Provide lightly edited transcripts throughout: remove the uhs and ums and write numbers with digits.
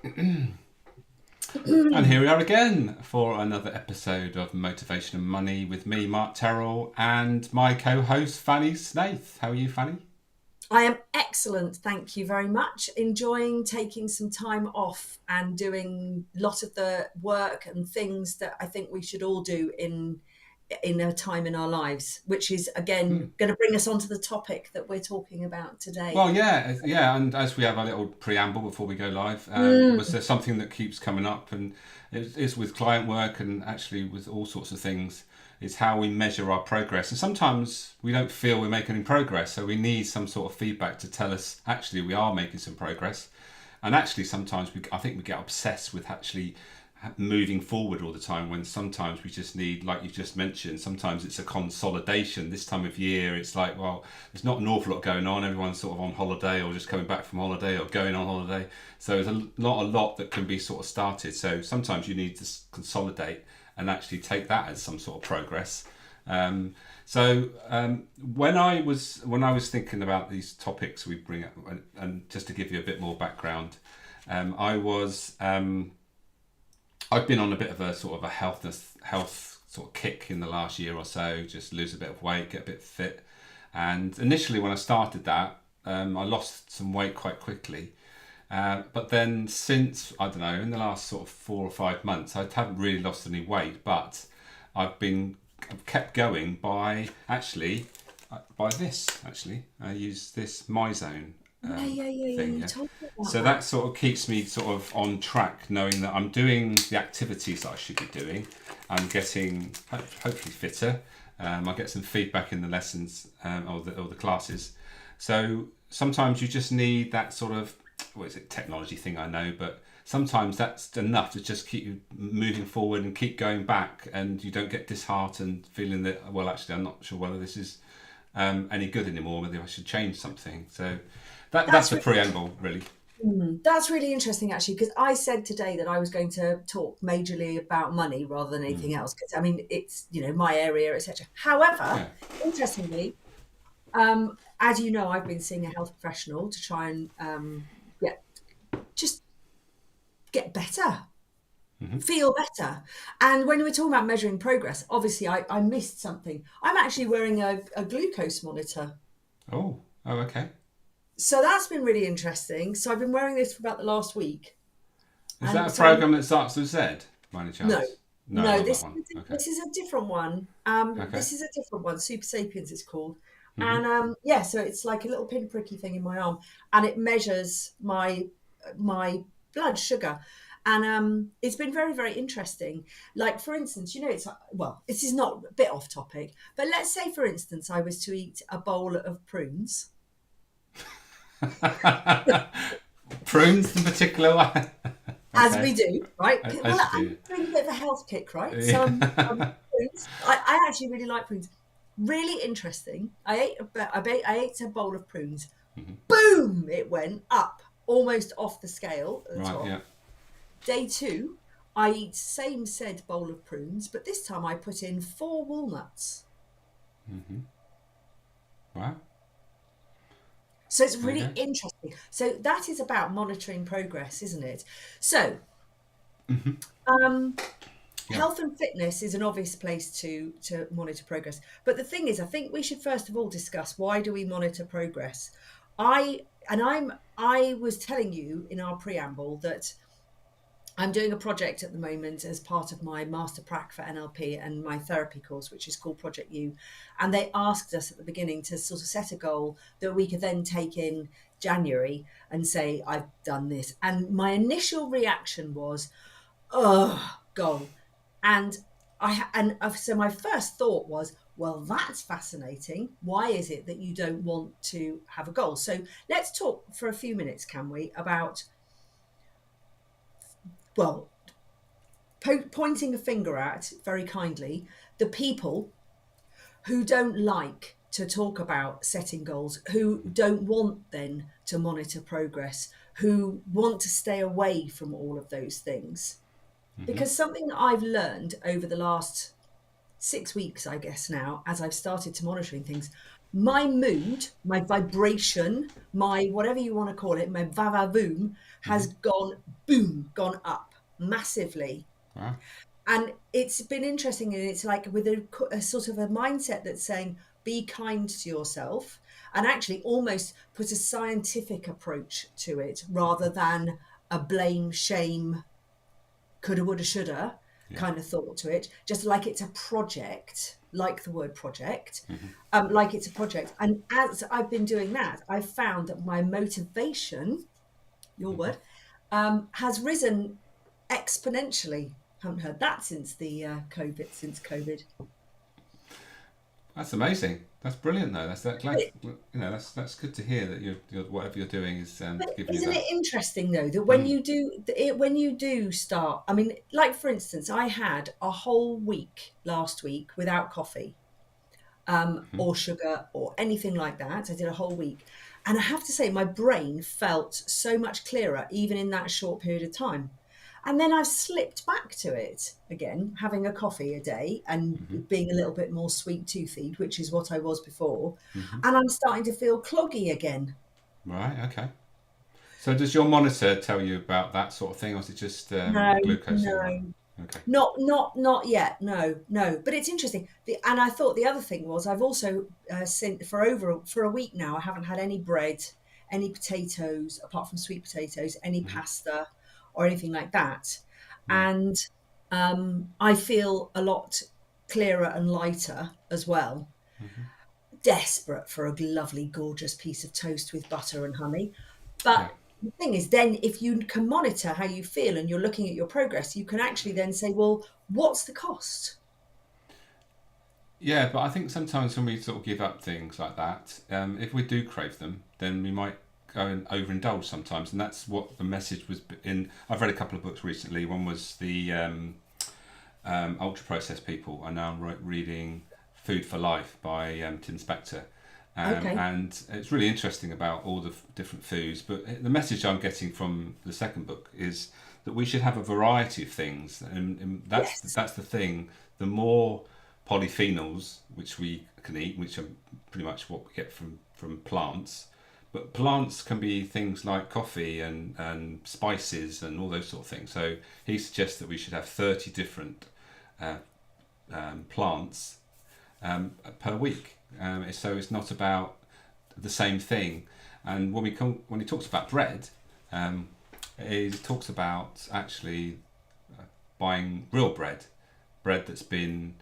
And here we are again for another episode of Motivation and Money with me, Mark Terrell, and my co-host, Fanny Snaith. How are you, Fanny? I am excellent, thank you very much. Enjoying taking some time off and doing a lot of the work and things that I think we should all do in a time in our lives, which is again going to bring us onto the topic that we're talking about today. Well, yeah, and as we have a little preamble before we go live, was there something that keeps coming up, and it's with client work and actually with all sorts of things. It's how we measure our progress, and sometimes we don't feel we're making any progress, so we need some sort of feedback to tell us actually we are making some progress. And actually, sometimes I think we get obsessed with actually moving forward all the time, when sometimes we just need, like you just mentioned, sometimes it's a consolidation. This time of year it's like, well, there's not an awful lot going on, everyone's sort of on holiday or just coming back from holiday or going on holiday, so there's not a lot that can be sort of started. So sometimes you need to consolidate and actually take that as some sort of progress. When I was thinking about these topics we bring up, and just to give you a bit more background, I was I've been on a bit of a sort of a health sort of kick in the last year or so, just lose a bit of weight, get a bit fit. And initially when I started that, I lost some weight quite quickly. But then since, I don't know, in the last sort of 4 or 5 months, I haven't really lost any weight, but I've kept going by this, actually. I use this MyZone Yeah. thing. You Yeah. told me about So that. that sort of keeps me sort of on track, knowing that I'm doing the activities that I should be doing. I'm getting hopefully fitter. I get some feedback in the lessons, or the classes. So sometimes you just need that sort of, what is it, technology thing, I know, but sometimes that's enough to just keep you moving forward and keep going back, and you don't get disheartened feeling that, well, actually I'm not sure whether this is any good anymore, whether I should change something. So that's That's the really, preamble, really. that's really interesting, actually, because I said today that I was going to talk majorly about money rather than anything else. Because I mean, it's my area, etc. However, Yeah. interestingly, as you know, I've been seeing a health professional to try and get just get better, feel better. And when we're talking about measuring progress, obviously I missed something. I'm actually wearing a glucose monitor. Oh, okay. So that's been really interesting. So I've been wearing this for about the last week. Is that And a so I'm program that starts with Z, by any no, chance? No, no, not that this one. Okay. this is a different one. Okay. This is a different one. Super Sapiens it's called. Hmm. And yeah, so it's like a little pinpricky thing in my arm, and it measures my blood sugar. And it's been very, very interesting. Like, for instance, it's well, this is not, a bit off topic, but let's say, for instance, I was to eat a bowl of prunes, Prunes in particular one. as Okay. we do, right? Well, As you I'm do. doing a bit of a health kick, right? So Yeah. prunes. I actually really like prunes. Really interesting. I ate a bowl of prunes. Boom! It went up, almost off the scale at the Right. top. Yeah. Day two, I eat same said bowl of prunes, but this time I put in 4 walnuts. Wow. So it's There you really go. interesting. So that is about monitoring progress, isn't it? So um, Yeah. health and fitness is an obvious place to monitor progress. But the thing is, I think we should first of all discuss, why do we monitor progress? I was telling you in our preamble that I'm doing a project at the moment as part of my master prac for NLP and my therapy course, which is called Project U. And they asked us at the beginning to sort of set a goal that we could then take in January and say, I've done this. And my initial reaction was, oh, goal. And so my first thought was, well, that's fascinating. Why is it that you don't want to have a goal? So let's talk for a few minutes, can we, about, well, pointing a finger at, very kindly, the people who don't like to talk about setting goals, who don't want then to monitor progress, who want to stay away from all of those things. Because something that I've learned over the last 6 weeks, I guess now, as I've started to monitoring things, my mood, my vibration, my whatever you want to call it, my vavavoom has gone up massively. Wow. And it's been interesting, and it's like with a sort of a mindset that's saying be kind to yourself, and actually almost put a scientific approach to it rather than a blame, shame, coulda, woulda, shoulda Yeah. kind of thought to it. Just like it's a project, like the word project, like it's a project. And as I've been doing that, I've found that my motivation, your word, has risen exponentially. Haven't heard that since the COVID. That's amazing. That's brilliant, though. That's that glad. That's good to hear that you're whatever you're doing is But giving you isn't that. it interesting though that when you do start, I mean, like for instance, I had a whole week last week without coffee, or sugar or anything like that. I did a whole week, and I have to say, my brain felt so much clearer even in that short period of time. And then I've slipped back to it again, having a coffee a day and being a little bit more sweet toothed, which is what I was before. And I'm starting to feel cloggy again. Right. Okay. So does your monitor tell you about that sort of thing, or is it just No, the glucose in your blood? no, Okay. not yet. No, no. But it's interesting. And I thought the other thing was I've also sent for a week now. I haven't had any bread, any potatoes apart from sweet potatoes, any pasta or anything like that. Right. And I feel a lot clearer and lighter as well. Desperate for a lovely, gorgeous piece of toast with butter and honey. Yeah. But the thing is, then if you can monitor how you feel and you're looking at your progress, you can actually then say, well, what's the cost? Yeah, but I think sometimes when we sort of give up things like that, if we do crave them, then we might go and overindulge sometimes, and that's what the message was in. I've read a couple of books recently. One was the ultra processed people. I now reading Food for Life by Tim Spector. Okay. And it's really interesting about all the different foods. But the message I'm getting from the second book is that we should have a variety of things, and Yes. that's the thing. The more polyphenols which we can eat, which are pretty much what we get from plants, but plants can be things like coffee and spices and all those sort of things. So he suggests that we should have 30 different uh, plants per week. So it's not about the same thing. And when he talks about bread, he talks about actually buying real bread that's been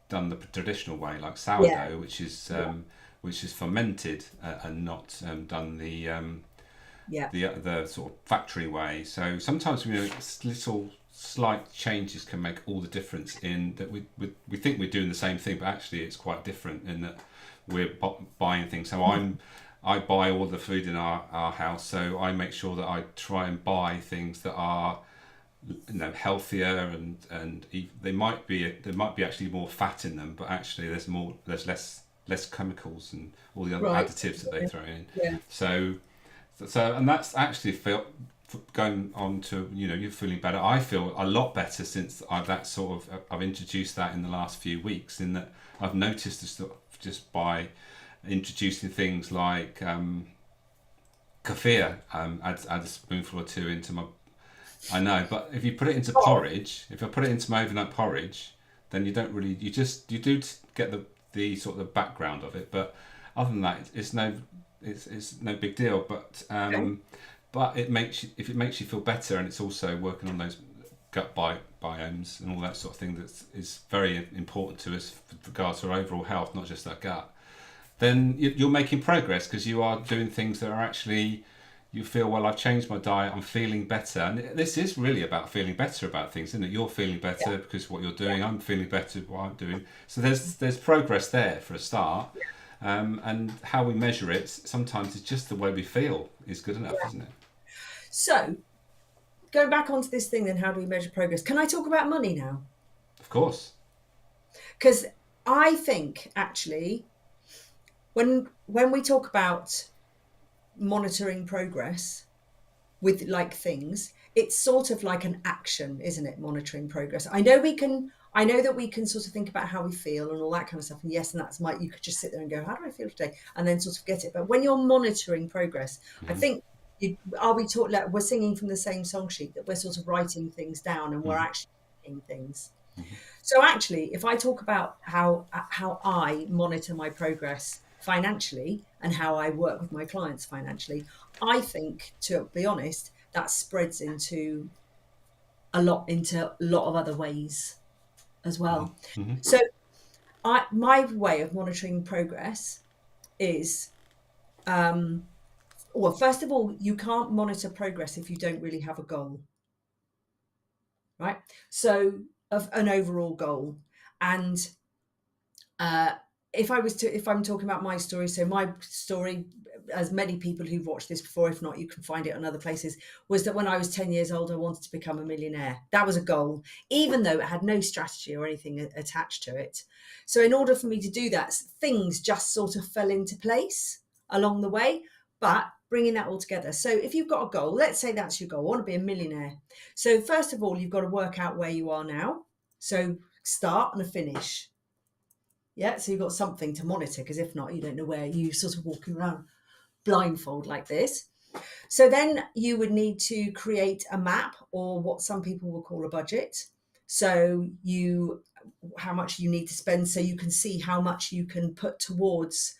done the traditional way, like Yeah. sourdough, which is fermented and not done Yeah. the sort of factory way. So sometimes little slight changes can make all the difference in that we think we're doing the same thing, but actually it's quite different in that we're buying things. So I buy all the food in our house, so I make sure that I try and buy things that are healthier and there might be actually more fat in them, but actually there's less chemicals and all the other Right. additives that they throw in. Yeah. So and that's actually felt going on to you're feeling better. I feel a lot better since I've introduced that in the last few weeks. In that I've noticed this just by introducing things like kefir. Add a spoonful or two into my. I know, but if you put it into Oh, porridge, if I put it into my overnight porridge, then you don't really. You do get the sort of the background of it, but other than that, it's no big deal. okay. But if it makes you feel better, and it's also working on those gut biomes and all that sort of thing that is very important to us with regards to our overall health, not just our gut. Then you're making progress because you are doing things that are actually you feel, well, I've changed my diet, I'm feeling better. And this is really about feeling better about things, isn't it? You're feeling Yeah. better because of what you're Yeah. doing, I'm feeling better with what I'm doing. So there's progress there for a start. And how we measure it, sometimes it's just the way we feel is good enough, Yeah. isn't it? So going back onto this thing, then how do we measure progress? Can I talk about money now? Of course. Because I think actually when we talk about monitoring progress with like things, it's sort of like an action, isn't it? Monitoring progress. I know we can I know that we can sort of think about how we feel and all that kind of stuff. And yes, and you could just sit there and go, how do I feel today? And then sort of get it. But when you're monitoring progress, I think we're singing from the same song sheet, that we're sort of writing things down and we're actually doing things. So actually, if I talk about how I monitor my progress financially and how I work with my clients financially, I think, to be honest, that spreads into a lot of other ways as well. So my way of monitoring progress is, well, first of all, you can't monitor progress if you don't really have a goal, right? So of an overall goal. And if I'm talking about my story, so my story, as many people who've watched this before, if not, you can find it on other places, was that when I was 10 years old, I wanted to become a millionaire. That was a goal, even though it had no strategy or anything attached to it. So in order for me to do that, things just sort of fell into place along the way, but bringing that all together. So if you've got a goal, let's say that's your goal, I want to be a millionaire. So first of all, you've got to work out where you are now. So start and a finish. Yeah, so you've got something to monitor, because if not, you don't know where you sort of walking around blindfold like this. So then you would need to create a map, or what some people will call a budget. So how much you need to spend, so you can see how much you can put towards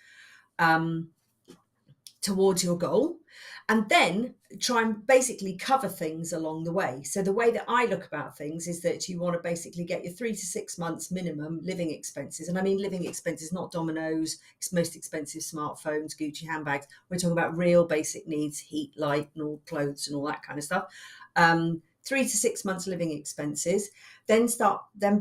your goal, and then try and basically cover things along the way. So the way that I look about things is that you want to basically get your 3 to 6 months minimum living expenses. And I mean living expenses, not Domino's, most expensive smartphones, Gucci handbags. We're talking about real basic needs, heat, light, and all clothes and all that kind of stuff. 3 to 6 months living expenses, then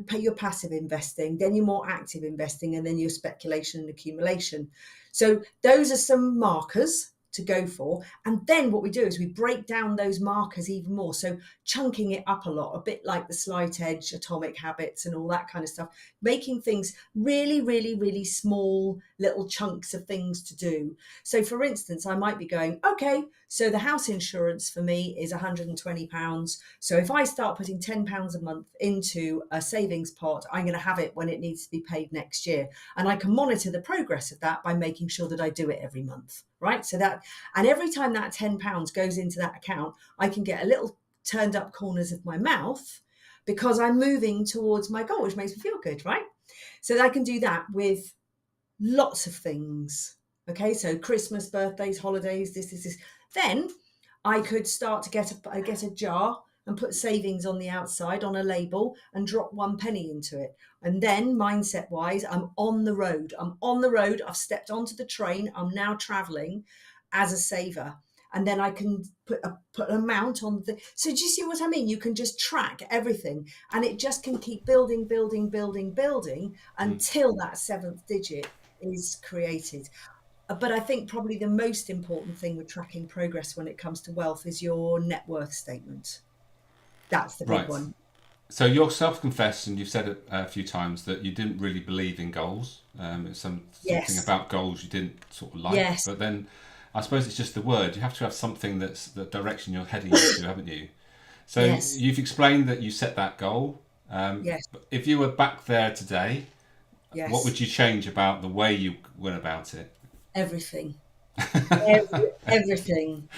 pay your passive investing, then your more active investing, and then your speculation and accumulation. So those are some markers to go for. And then what we do is we break down those markers even more. So chunking it up a lot, a bit like the Slight Edge, Atomic Habits and all that kind of stuff, making things really, really, really small little chunks of things to do. So for instance, I might be going, okay, so the house insurance for me is £120. So if I start putting £10 a month into a savings pot, I'm going to have it when it needs to be paid next year. And I can monitor the progress of that by making sure that I do it every month, right? So that, and every time that £10 goes into that account, I can get a little turned up corners of my mouth, because I'm moving towards my goal, which makes me feel good, right? So I can do that with lots of things. Okay, so Christmas, birthdays, holidays, this. Then I could start to get a jar and put savings on the outside on a label and drop 1 penny into it. And then mindset wise, I'm on the road. I've stepped onto the train. I'm now traveling as a saver. And then I can put an amount on the. So do you see what I mean? You can just track everything, and it just can keep building until that 7th digit is created. But I think probably the most important thing with tracking progress when it comes to wealth is your net worth statement. That's the big one. So you're self-confessed, and you've said it a few times, that you didn't really believe in goals. It's something about goals you didn't sort of like. Yes. But then I suppose it's just the word. You have to have something that's the direction you're heading into, haven't you? So you've explained that you set that goal. Yes. If you were back there today, what would you change about the way you went about it? Everything. Everything.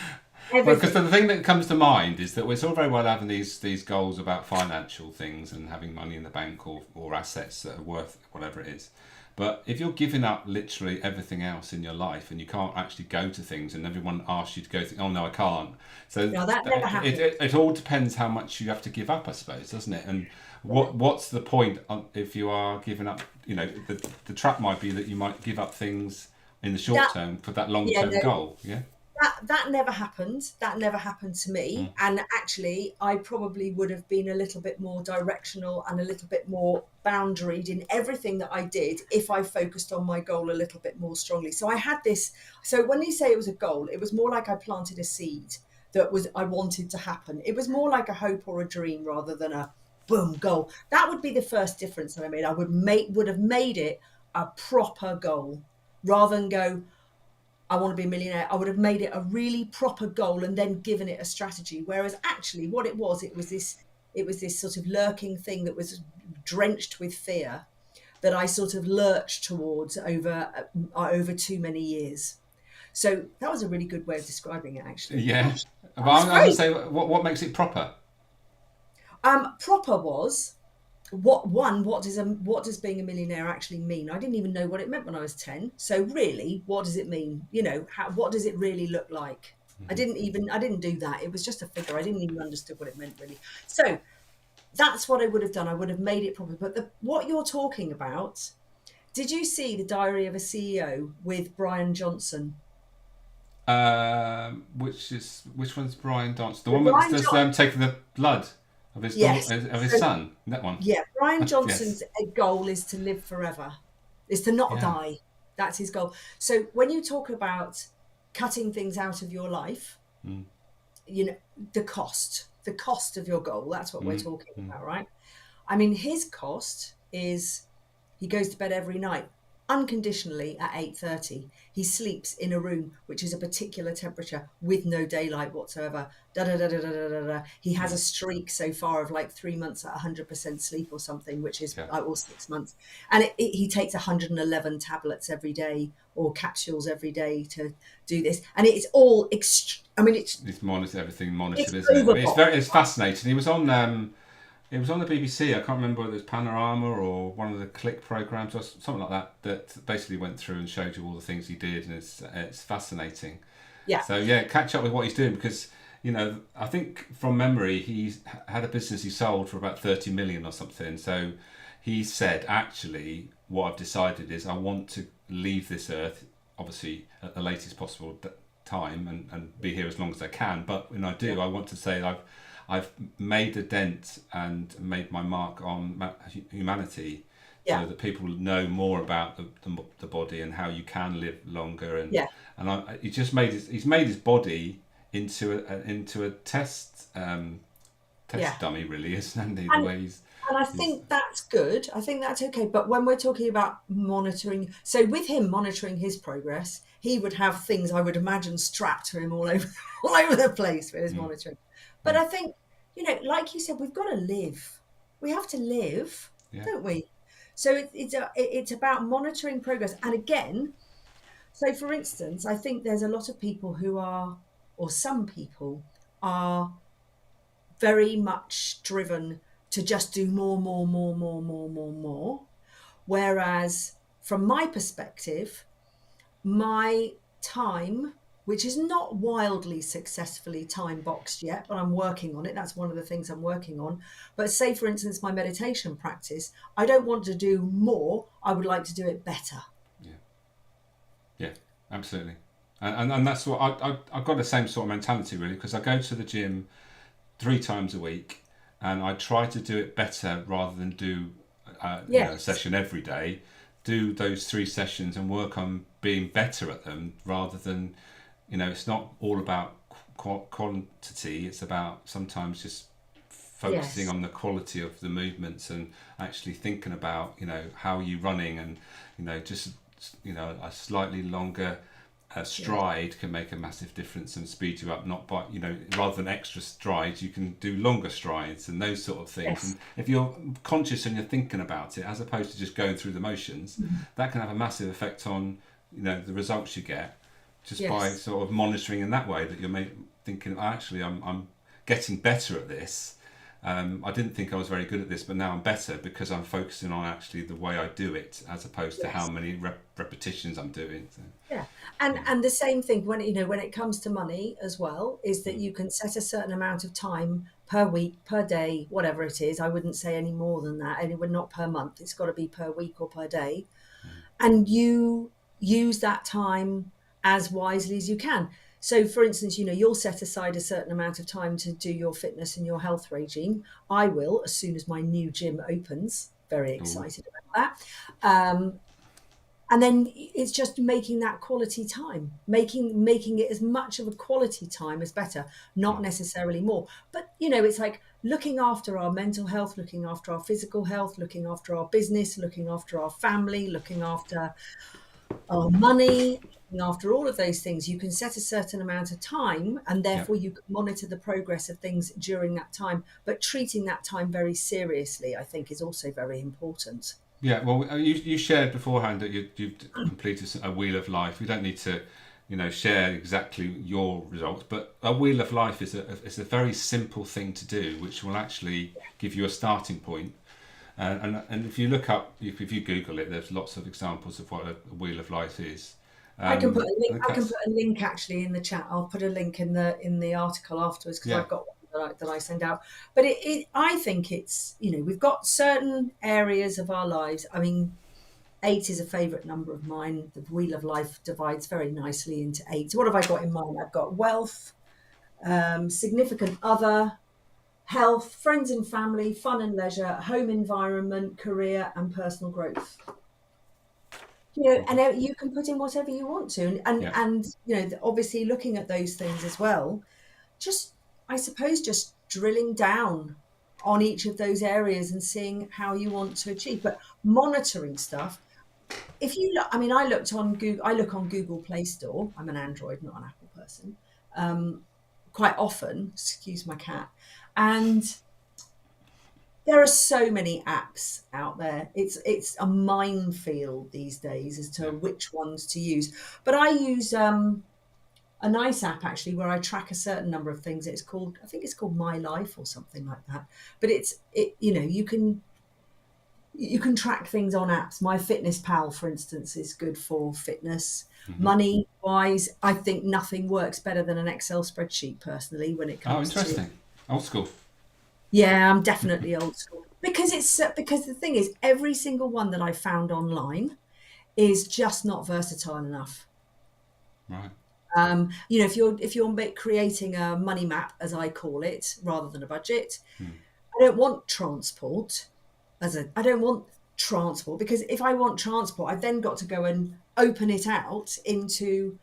Well, because the thing that comes to mind is that it's all very well having these goals about financial things and having money in the bank or assets that are worth whatever it is. But if you're giving up literally everything else in your life and you can't actually go to things, and everyone asks you to go, oh no, I can't. So no, that never happens. It all depends how much you have to give up, I suppose, doesn't it? And what's the point if you are giving up? You know, the trap might be that you might give up things in the short term for that long term goal. Yeah. That never happened. That never happened to me. And actually, I probably would have been a little bit more directional and a little bit more boundaried in everything that I did if I focused on my goal a little bit more strongly. So I had this. So when you say it was a goal, it was more like I planted a seed that I wanted to happen. It was more like a hope or a dream rather than a boom goal. That would be the first difference that I made. I would have made it a proper goal rather than go, I want to be a millionaire. I would have made it a really proper goal and then given it a strategy. Whereas actually what it was this it was this sort of lurking thing that was drenched with fear that I sort of lurched towards over too many years. So that was a really good way of describing it, actually. Yeah. Gosh, But that was I was going to great. say, what makes it proper? Proper was what does being a millionaire actually mean? I didn't even know what it meant when I was 10. So really, what does it mean? What does it really look like? I didn't do that. It was just a figure. I didn't even understand what it meant really. So that's what I would have done. I would have made it proper. But what you're talking about, did you see the Diary of a CEO with Brian Johnson? Which one's Brian Dance? The So one that's Brian just John, taking the blood of his yes. daughter, of his So son. That one. yeah, Brian Yes. Johnson's goal is to live forever, is to not Yeah. die. That's his goal. So when you talk about cutting things out of your life, Mm, you know, the cost of your goal, that's what we're mm, talking mm. about, right? I mean, his cost is he goes to bed every night unconditionally at 8:30. He sleeps in a room which is a particular temperature with no daylight whatsoever. Da da da da da da da. Da. He has Yeah. a streak so far of like 3 months at 100% sleep or something, which is Yeah. like, or 6 months. And he takes 111 tablets every day or capsules every day to do this. And it's all I mean, It's monitored, everything monitored, it's isn't it? But overbought. it's fascinating. He was on it was on the BBC. I can't remember whether it was Panorama or one of the Click programs or something like that. That basically went through and showed you all the things he did, and it's fascinating. Yeah, So yeah, catch up with what he's doing because I think from memory he's had a business he sold for about 30 million or something. So he said actually what I've decided is I want to leave this earth obviously at the latest possible time and be here as long as I can. But when I yeah, do, I want to say I've made a dent and made my mark on humanity, yeah, so that people know more about the body and how you can live longer. yeah, He just he's made his body into a yeah. test dummy, really, isn't he? The And way And I he's think that's good. I think that's okay. But when we're talking about monitoring, so with him monitoring his progress, he would have things I would imagine strapped to him all over, all over the place for his mm, monitoring. But mm, I think, like you said, we've got to live. We have to live, yeah, don't we? So it's about monitoring progress. And again, so for instance, I think there's a lot of people who are, or some people are very much driven to just do more, more, more, more, more, more, more. Whereas from my perspective, my time, which is not wildly successfully time boxed yet, but I'm working on it. That's one of the things I'm working on. But say, for instance, my meditation practice, I don't want to do more. I would like to do it better. yeah, yeah, absolutely. And that's what I've got the same sort of mentality really because I go to the gym 3 times a week, and I try to do it better rather than do a Yes. session every day. Do those 3 sessions and work on being better at them rather than it's not all about quantity. It's about sometimes just focusing Yes. on the quality of the movements and actually thinking about how you're running and just a slightly longer Yeah. stride can make a massive difference and speed you up. Not by rather than extra strides, you can do longer strides and those sort of things. Yes. And if you're conscious and you're thinking about it, as opposed to just going through the motions, Mhm. that can have a massive effect on the results you get just by Yes. sort of monitoring in that way. That you're thinking, actually, I'm getting better at this. I didn't think I was very good at this, but now I'm better because I'm focusing on actually the way I do it, as opposed to how Yes. many repetitions I'm doing. So, Yeah. And yeah. and the same thing when it comes to money as well, is that Mm. you can set a certain amount of time per week, per day, whatever it is. I wouldn't say any more than that. And it would not per month. It's got to be per week or per day. And you use that time as wisely as you can. So for instance, you'll set aside a certain amount of time to do your fitness and your health regime. I will as soon as my new gym opens. Very Ooh. excited about that. And then it's just making that quality time, making it as much of a quality time as better, not Mm. necessarily more. But it's like looking after our mental health, looking after our physical health, looking after our business, looking after our family, looking after our money. looking after all of those things, you can set a certain amount of time, and Yeah. therefore you can monitor the progress of things during that time. But treating that time very seriously, I think, is also very important. Yeah, well, you shared beforehand that you've completed a wheel of life. We don't need to, share exactly your results, but a wheel of life is a very simple thing to do, which will actually give you a starting point. And if you look up, if you Google it, there's lots of examples of what a wheel of life is. I can put a I link. think I can that's put a link actually in the chat. I'll put a link in the article afterwards because yeah, I've got one that I send out. But I think it's we've got certain areas of our lives. I mean, 8 is a favourite number of mine. The wheel of life divides very nicely into 8. So what have I got in mind? I've got wealth, significant other, health, friends and family, fun and leisure, home environment, career, and personal growth. And you can put in whatever you want to, yeah, and obviously looking at those things as well. Just, I suppose, just drilling down on each of those areas and seeing how you want to achieve, but monitoring stuff. If you look, I mean, I looked on Google. I look on Google Play Store. I'm an Android, not an Apple person. Quite often, excuse my cat, and there are so many apps out there. It's a minefield these days as to yeah. which ones to use. But I use a nice app actually where I track a certain number of things. I think it's called My Life or something like that. But you can track things on apps. My Fitness Pal, for instance, is good for fitness. Hmm. Money wise, I think nothing works better than an Excel spreadsheet personally when it Oh, comes to. interesting. Old school. Yeah, I'm definitely old school because the thing is, every single one that I found online is just not versatile enough. Right. If you're creating a money map, as I call it, rather than a budget, Hmm. I don't want transport I don't want transport because if I want transport, I've then got to go and open it out into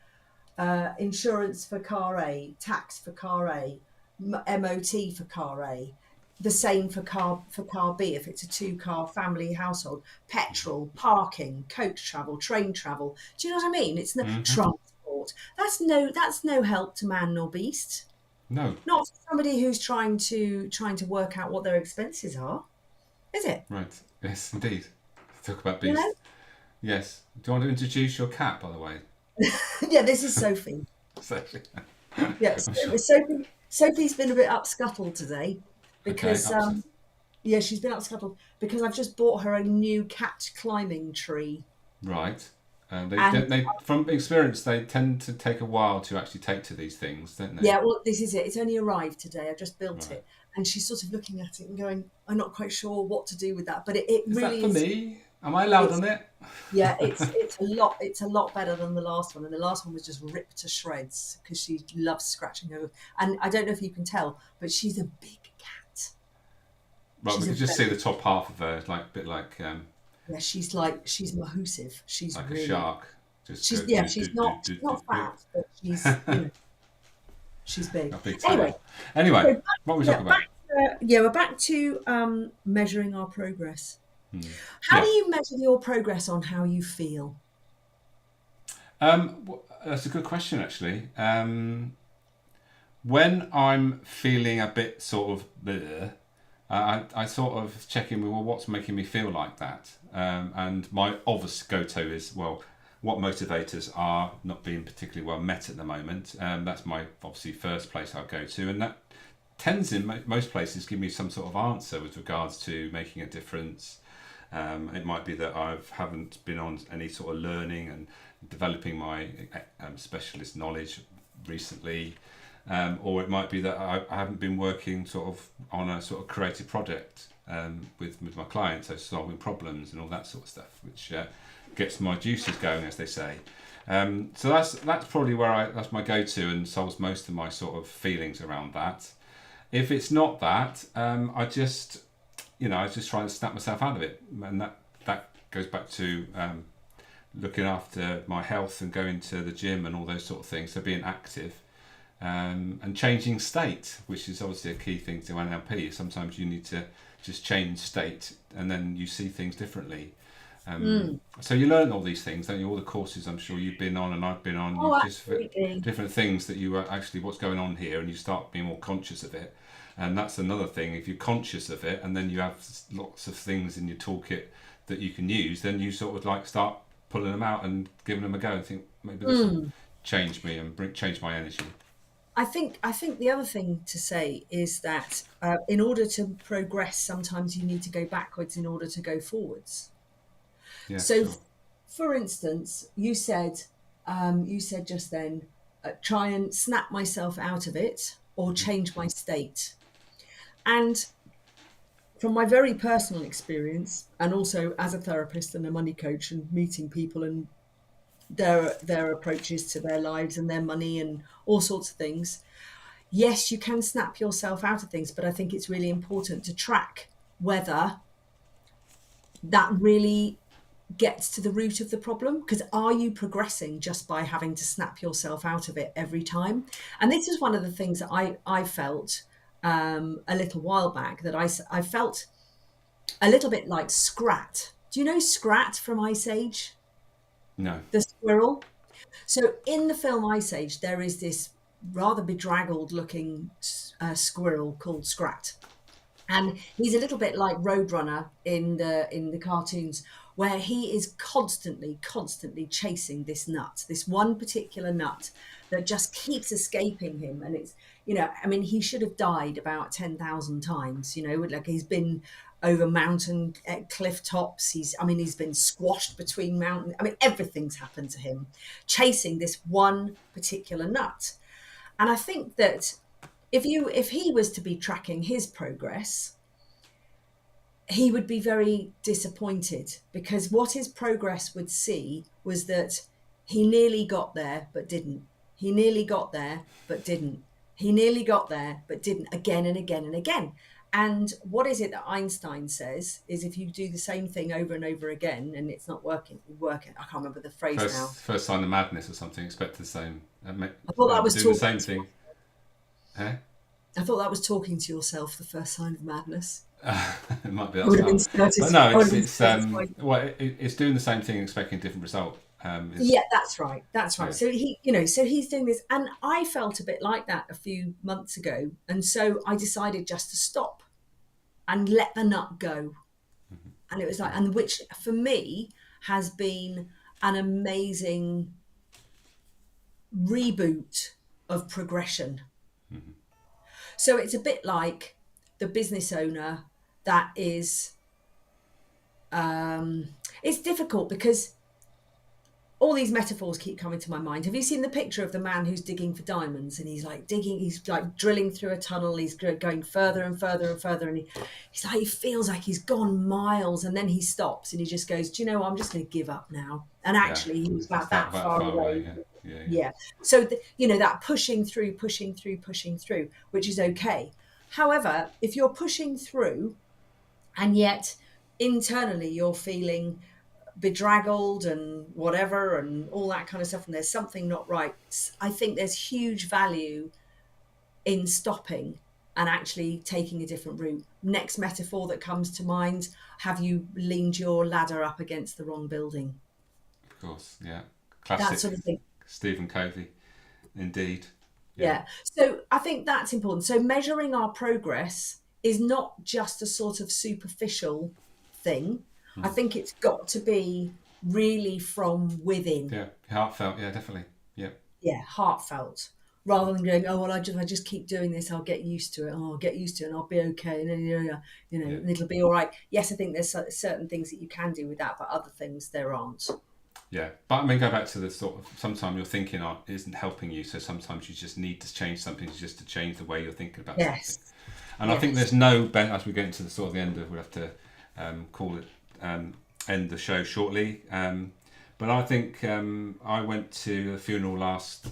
insurance for car A, tax for car A, MOT for car A. The same for car B if it's a 2-car family household. Petrol, parking, coach travel, train travel. Do you know what I mean? It's no Hmm. transport. That's no help to man nor beast. No. Not for somebody who's trying to work out what their expenses are, is it? Right. Yes, indeed. Talk about You know? beast. Yes. Do you want to introduce your cat, by the way? Yeah, this is Sophie. So, Yeah, I'm sure. Sophie's been a bit upscuttled today Okay. because Upset. yeah, she's been upscuttled because I've just bought her a new cat climbing tree. Right. And They from experience they tend to take a while to actually take to these things, don't they? yeah, well, this is it. It's only arrived today. I just built Right. it. And she's sort of looking at it and going, I'm not quite sure what to do with that. But it Is that really for is me? Am I allowed it's on it? yeah, it's a lot better than the last one. And the last one was just ripped to shreds because she loves scratching over. And I don't know if you can tell, but she's a big cat. Right. We She's a can just very see the top half of her, like a bit Yeah, she's mahoosive. She's like a really shark. Just go she's yeah, do do do do she's do not do. fat, but she's big. A big Anyway, tail. Anyway, so what were we talking about? we're back to measuring our progress. Hmm. How do Yeah. you measure your progress on how you feel? That's a good question, actually. When I'm feeling a bit sort of bleh, I sort of check in with, well, what's making me feel like that? And my obvious go-to is, well, what motivators are not being particularly well met at the moment? That's my obviously first place I'll go to, and that tends in most places give me some sort of answer with regards to making a difference. It might be that I haven't been on any sort of learning and developing my specialist knowledge recently, or it might be that I haven't been working sort of on a sort of creative project with my clients, so solving problems and all that sort of stuff, which gets my juices going, as they say. So that's probably where that's my go-to and solves most of my sort of feelings around that. If it's not that, I just try and snap myself out of it, and that goes back to looking after my health and going to the gym and all those sort of things. So being active and changing state, which is obviously a key thing to NLP. Sometimes you need to just change state, and then you see things differently. So you learn all these things, don't you? All the courses I'm sure you've been on and I've been on. Oh, You've just absolutely. different things that you are actually what's going on here, and you start being more conscious of it. And that's another thing. If you're conscious of it, and then you have lots of things in your toolkit that you can use, then you sort of like start pulling them out and giving them a go and think maybe this will change me and change my energy. I think the other thing to say is that in order to progress, sometimes you need to go backwards in order to go forwards. Yeah, So, sure. for instance, you said just then, try and snap myself out of it or change my state. And from my very personal experience, and also as a therapist and a money coach, and meeting people and their approaches to their lives and their money and all sorts of things, yes, you can snap yourself out of things, but I think it's really important to track whether that really gets to the root of the problem, because are you progressing just by having to snap yourself out of it every time? And this is one of the things that I felt a little while back, that I felt a little bit like Scrat. Do you know Scrat from Ice Age, No. the squirrel? So in the film Ice Age, there is this rather bedraggled looking squirrel called Scrat. And he's a little bit like Roadrunner in the cartoons, where he is constantly chasing this nut, this one particular nut that just keeps escaping him. And it's, I mean, he should have died about 10,000 times. Like he's been over mountain cliff tops. He's been squashed between mountain. I mean, everything's happened to him, chasing this one particular nut. And I think that if he was to be tracking his progress, he would be very disappointed, because what his progress would see was that he nearly got there but didn't. He nearly got there but didn't. He nearly got there but didn't, again and again and again. And what is it that Einstein says is, if you do the same thing over and over again and it's not working, I can't remember the phrase now. First sign of madness or something. Expect the same. I thought that was Do the talking. same thing. Huh? I thought that was talking to yourself, the first sign of madness. It might be I that would have well, been but certis- no, I would have been it's certified. it's doing the same thing, expecting a different result. Yeah, that's right. That's right. Yeah, So so he's doing this, and I felt a bit like that a few months ago, and so I decided just to stop and let the nut go. And it was like, and which for me has been an amazing reboot of progression. So it's a bit like the business owner that is, it's difficult because all these metaphors keep coming to my mind. Have you seen the picture of the man who's digging for diamonds, and he's like digging, he's like drilling through a tunnel, he's going further and further and further, and he feels like he's gone miles, and then he stops and he just goes, do you know what, I'm just going to give up now. And yeah. actually he was It's about that that far far away. away. Yeah, yeah, yeah. Yeah. So, that pushing through, which is okay. However, if you're pushing through and yet internally you're feeling bedraggled and whatever and all that kind of stuff, and there's something not right, I think there's huge value in stopping and actually taking a different route. Next metaphor that comes to mind: have you leaned your ladder up against the wrong building? Of course, yeah. That Classic sort of thing. Stephen Covey, indeed. Yeah, Yeah. So I think that's important. So measuring our progress is not just a sort of superficial thing. I think it's got to be really from within. yeah. Heartfelt. Yeah, definitely. Yeah, Yeah, heartfelt, rather than going, oh well, I just keep doing this, I'll get used to it. Oh, I'll get used to it, and I'll be okay, and then yeah. and it'll be all right. Yes, I think there's certain things that you can do with that, but other things there aren't. Yeah, but I mean, go back to the sort of sometimes your thinking isn't helping you, so sometimes you just need to change something just to change the way you're thinking about something. Yes, And I think yes, there's no as we get into the sort of the end of, we'll have to call it end the show shortly. But I think I went to the funeral last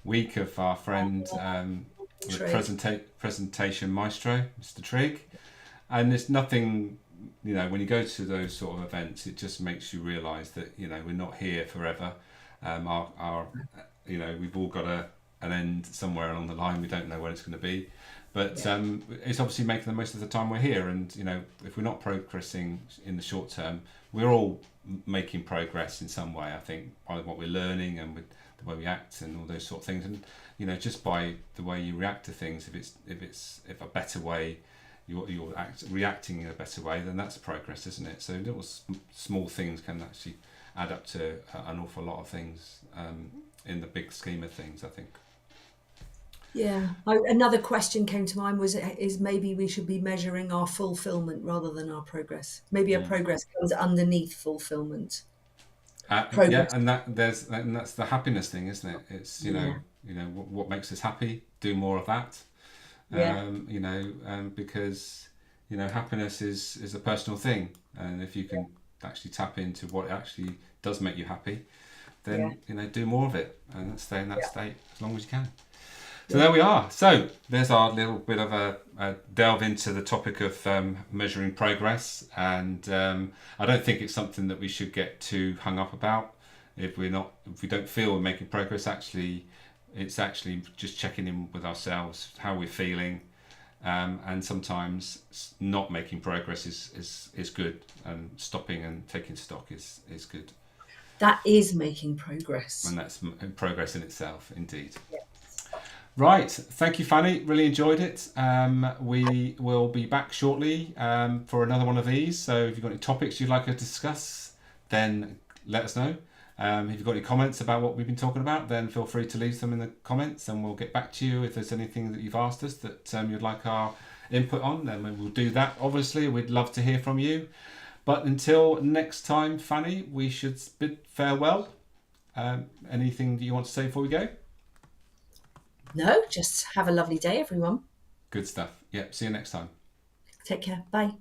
week of our friend, the Trig. presentation maestro, Mr. Trigg, and there's nothing. When you go to those sort of events, it just makes you realise that we're not here forever. Our we've all got an end somewhere along the line. We don't know when it's going to be, But it's obviously making the most of the time we're here, and if we're not progressing in the short term, we're all making progress in some way. I think by what we're learning and with the way we act and all those sort of things, and just by the way you react to things, if a better way, you're reacting in a better way, then that's progress, isn't it? So little small things can actually add up to an awful lot of things in the big scheme of things, I think. Yeah. Another question came to mind is maybe we should be measuring our fulfillment rather than our progress. Maybe our progress comes underneath fulfillment. Yeah, Progress. and that's the happiness thing, isn't it? It's Yeah. what makes us happy. Do more of that. Yeah. Because happiness is a personal thing, and if you can actually tap into what actually does make you happy, Yeah. then do more of it and stay in that Yeah. state as long as you can. So there we are. So there's our little bit of a delve into the topic of measuring progress, and I don't think it's something that we should get too hung up about. If we don't feel we're making progress, it's actually just checking in with ourselves, how we're feeling, and sometimes not making progress is good, and stopping and taking stock is good, That is making progress. and that's progress in itself, indeed. Yes. Right, thank you, Fanny. Really enjoyed it. We will be back shortly for another one of these. So if you've got any topics you'd like to discuss, then let us know. If you've got any comments about what we've been talking about, then feel free to leave them in the comments, and we'll get back to you. If there's anything that you've asked us that you'd like our input on, then we will do that. Obviously, we'd love to hear from you. But until next time, Fanny, we should bid farewell. Anything that you want to say before we go? No, just have a lovely day, everyone. Good stuff. Yep. See you next time. Take care. Bye.